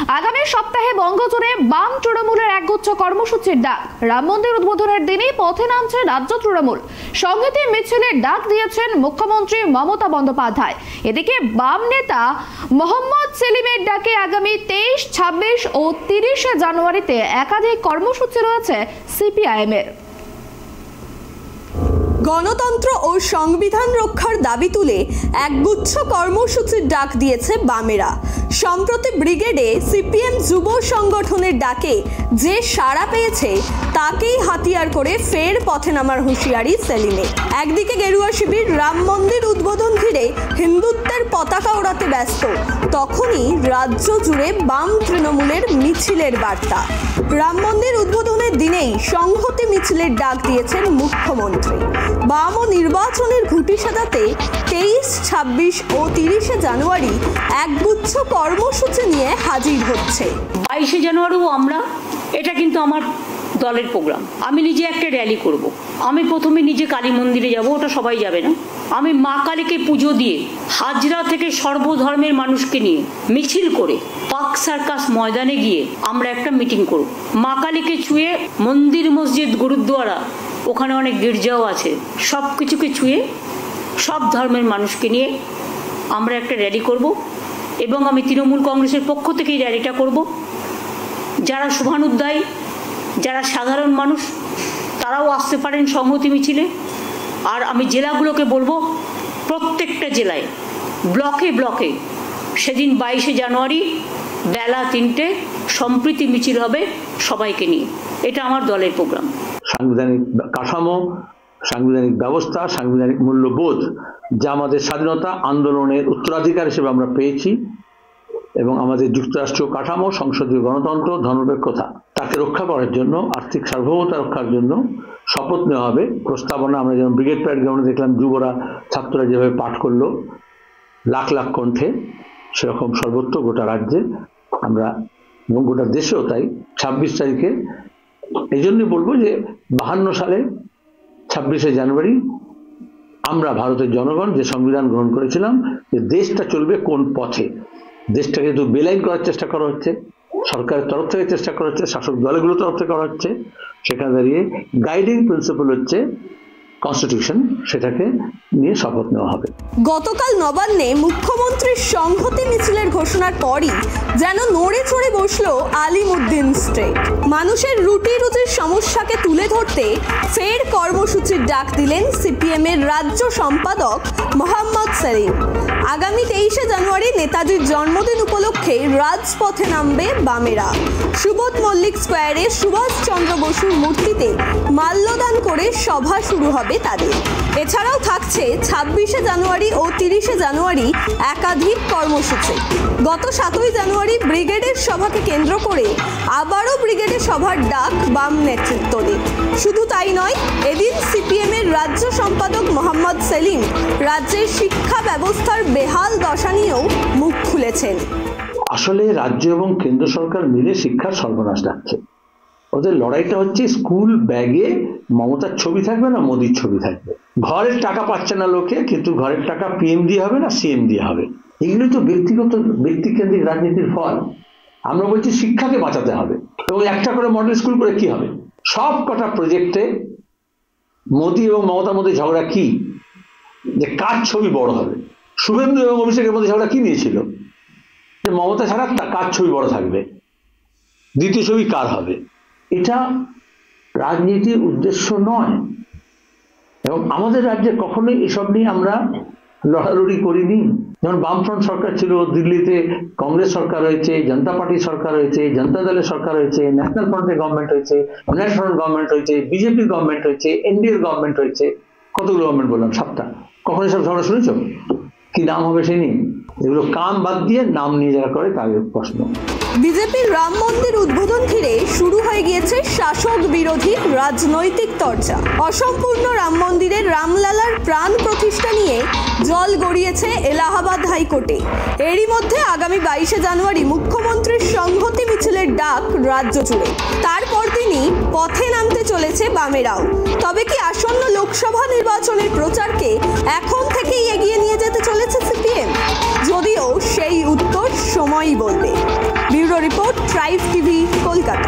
আগামী সপ্তাহে বঙ্গজুড়ে বাম তৃণমূলের একগুচ্ছ কর্মসূচির ডাক। রাম মন্দির উদ্বোধনের দিনই পথে নামছে রাজ্য তৃণমূল। সংহতি মিছিলের ডাক দিয়েছেন মুখ্যমন্ত্রী মমতা বন্দ্যোপাধ্যায়। এদিকে বাম নেতা মোহাম্মদ সেলিমের ডাকে আগামী 23, 26 ও 30 জানুয়ারিতে একাধিক কর্মসূচি রয়েছে সিপিআইএম এর। গণতন্ত্র ও সংবিধান রক্ষার দাবি তুলে একগুচ্ছ কর্মসূচির ডাক দিয়েছে বামেরা। সম্প্রতি ব্রিগেডে সিপিএম যুব সংগঠনের ডাকে যে সাড়া পেয়েছে তাকেই হাতিয়ার করে ফের পথে নামার হুঁশিয়ারি সেলিমে। একদিকে গেরুয়া শিবির রাম মন্দির উদ্বোধন ঘিরে হিন্দুত্বের পতাকা ওড়াতে ব্যস্ত, তখনই রাজ্য জুড়ে বাম তৃণমূলের মিছিলের বার্তা। রাম মন্দির উদ্বোধনের দিনেই সংহতি মিছিলের ডাক দিয়েছেন মুখ্যমন্ত্রী। বাম ও নির্বাচনের ঘুঁটি সাজাতে 23, 26 ও 30 জানুয়ারি একগুচ্ছ কর্মসূচি নিয়ে হাজির হচ্ছে। 22 জানুয়ারিও আমরা, এটা কিন্তু আমার দলের প্রোগ্রাম। আমি নিজে একটা র্যালি করব। আমি প্রথমে নিজে কালী মন্দিরে যাব, ওটা সবাই যাবে না। আমি মা কালীকে পুজো দিয়ে হাজরা থেকে সর্বধর্মের মানুষকে নিয়ে মিছিল করে পার্ক সার্কাস ময়দানে গিয়ে আমরা একটা মিটিং করব। মা কালীকে ছুঁয়ে মন্দির, মসজিদ, গুরুদ্বারা, ওখানে অনেক গির্জাও আছে, সব কিছুকে ছুঁয়ে সব ধর্মের মানুষকে নিয়ে আমরা একটা র্যালি করব। এবং আমি তৃণমূল কংগ্রেসের পক্ষ থেকেই র্যালিটা করব। যারা শুভানুধ্যায়ী, যারা সাধারণ মানুষ, তারাও আসতে পারেন সংহতি মিছিলে। আর আমি জেলাগুলোকে বলবো, প্রত্যেকটা জেলায় ব্লকে ব্লকে সেদিন 22 জানুয়ারি বেলা 3টে সম্প্রীতি মিছিল হবে সবাইকে নিয়ে। এটা আমার দলের প্রোগ্রাম। সাংবিধানিক কাঠামো, সাংবিধানিক ব্যবস্থা, সাংবিধানিক মূল্যবোধ যা আমাদের স্বাধীনতা আন্দোলনের উত্তরাধিকার হিসেবে আমরা পেয়েছি, এবং আমাদের যুক্তরাষ্ট্রীয় কাঠামো, সংসদীয় গণতন্ত্র, ধর্মনিরপেক্ষতা, তাকে রক্ষা করার জন্য, আর্থিক সার্বভৌমতা রক্ষার জন্য শপথ নেওয়া হবে। প্রস্তাবনা আমরা যেমন ব্রিগেড প্যারেড গ্রাউন্ডে দেখলাম, যুবরা, ছাত্ররা যেভাবে পাঠ করলো লাখ লাখ কণ্ঠে, সেরকম সর্বত্র গোটা রাজ্যে আমরা এবং গোটা দেশেও তাই 26 তারিখে। এই জন্যই বলবো যে 52 সালে 26 জানুয়ারি আমরা ভারতের জনগণ যে সংবিধান গ্রহণ করেছিলাম, যে দেশটা চলবে কোন পথে, দেশটাকে তো বেলাইন করার চেষ্টা করা হচ্ছে, সরকারের তরফ থেকে চেষ্টা করা হচ্ছে, শাসক দলগুলোর তরফ থেকে করা হচ্ছে। সেখানে দাঁড়িয়ে গাইডিং প্রিন্সিপাল হচ্ছে কনস্টিটিউশন, সেটাকে নিয়ে শপথ নেওয়া হবে। গতকাল নবান্নে মুখ্যমন্ত্রীর সংহতি মিছিলের ঘোষণার পরই যেন নড়ে চড়ে বসল আলিমুদ্দিন স্ট্রিট। মানুষের রুটি রুজির সমস্যাকে তুলে ধরতে ফের কর্মসূচির ডাক দিলেন সিপিএম এর রাজ্য সম্পাদক মোহাম্মদ সেলিম। আগামী 23 জানুয়ারি নেতাজির জন্মদিন উপলক্ষে রাজপথে নামবে বামেরা। সুবোধ মল্লিক স্কোয়ারে সুভাষচন্দ্র বসুর মূর্তিতে মাল্যদান করে সভা শুরু হবে তাদের। এছাড়াও থাকছে 26 জানুয়ারি ও 30 জানুয়ারি একাধিক কর্মসূচি। গত 7 জানুয়ারি ব্রিগেডের সভাকে কেন্দ্র করে আবারও ব্রিগেডের সভার ডাক বাম নেতৃত্বদের। শুধু তাই নয়, এদিন সিপিএম এর রাজ্য সম্পাদক মোহাম্মদ সেলিম রাজ্যের শিক্ষা ব্যবস্থার বেহাল দশা নিয়েও মুখ খুলেছেন। আসলে রাজ্য এবং কেন্দ্র সরকার মিলে শিক্ষার সর্বনাশ ডাকছে। ওদের লড়াইটা হচ্ছে স্কুল ব্যাগে মমতার ছবি থাকবে না মোদির ছবি থাকবে। ঘরের টাকা পাচ্ছে না লোকে, কিন্তু ঘরের টাকা পিএম দিয়ে হবে না সিএম দিয়ে হবে। এগুলো তো ব্যক্তিকেন্দ্রিক রাজনীতির ফল। আমরা বলছি শিক্ষাকে বাঁচাতে হবে, এবং একটা করে মডেল স্কুল করে কি হবে? সব কটা প্রজেক্টে মোদি এবং মমতার মধ্যে ঝগড়া কি, যে কার ছবি বড় হবে। শুভেন্দু এবং অভিষেকের মধ্যে ঝগড়া কি নিয়েছিল, যে মমতা ছাড়া কার ছবি বড় থাকবে, দ্বিতীয় ছবি কার হবে। এটা রাজনীতির উদ্দেশ্য নয়, এবং আমাদের রাজ্যে কখনোই এসব নিয়ে আমরা লড়ালড়ি করিনি। যেমন বামফ্রন্ট সরকার ছিল, দিল্লিতে কংগ্রেস সরকার হয়েছে, জনতা পার্টি সরকার হয়েছে, জনতা দলের সরকার হয়েছে, ন্যাশনাল ফ্রন্টের গভর্নমেন্ট হয়েছে, ন্যাশনাল গভর্নমেন্ট হয়েছে, বিজেপির গভর্নমেন্ট হয়েছে, এনডিএর গভর্নমেন্ট হয়েছে। কতগুলো গভর্নমেন্ট বললাম? 7টা। কখনো সব ঝগড়া শুনেছ? কি নাম হবে সে নিয়ে? এগুলো কাম বাদ দিয়ে নাম নিয়ে যারা করে তাদের প্রশ্ন। বিজেপির রাম মন্দির উদ্বোধন ঘিরে শুরু হয়ে গিয়েছে শাসক বিরোধী রাজনৈতিক চর্চা। অসম্পূর্ণ রাম মন্দিরের রামলালার প্রাণ প্রতিষ্ঠা নিয়ে জল গড়িয়েছে এলাহাবাদ হাইকোর্টে। এরই মধ্যে আগামী 22 জানুয়ারি মুখ্যমন্ত্রীর সংহতি মিছিলের ডাক রাজ্য জুড়ে। তারপর দিনই পথে নামতে চলেছে বামেরাও। তবে কি আসন্ন লোকসভা নির্বাচনের প্রচারকে এখন থেকেই এগিয়ে নিয়ে যেতে চলেছে সিপিএম? যদিও সেই উত্তর সময়ই বলবে। Bureau report tribe TV, Kolkata.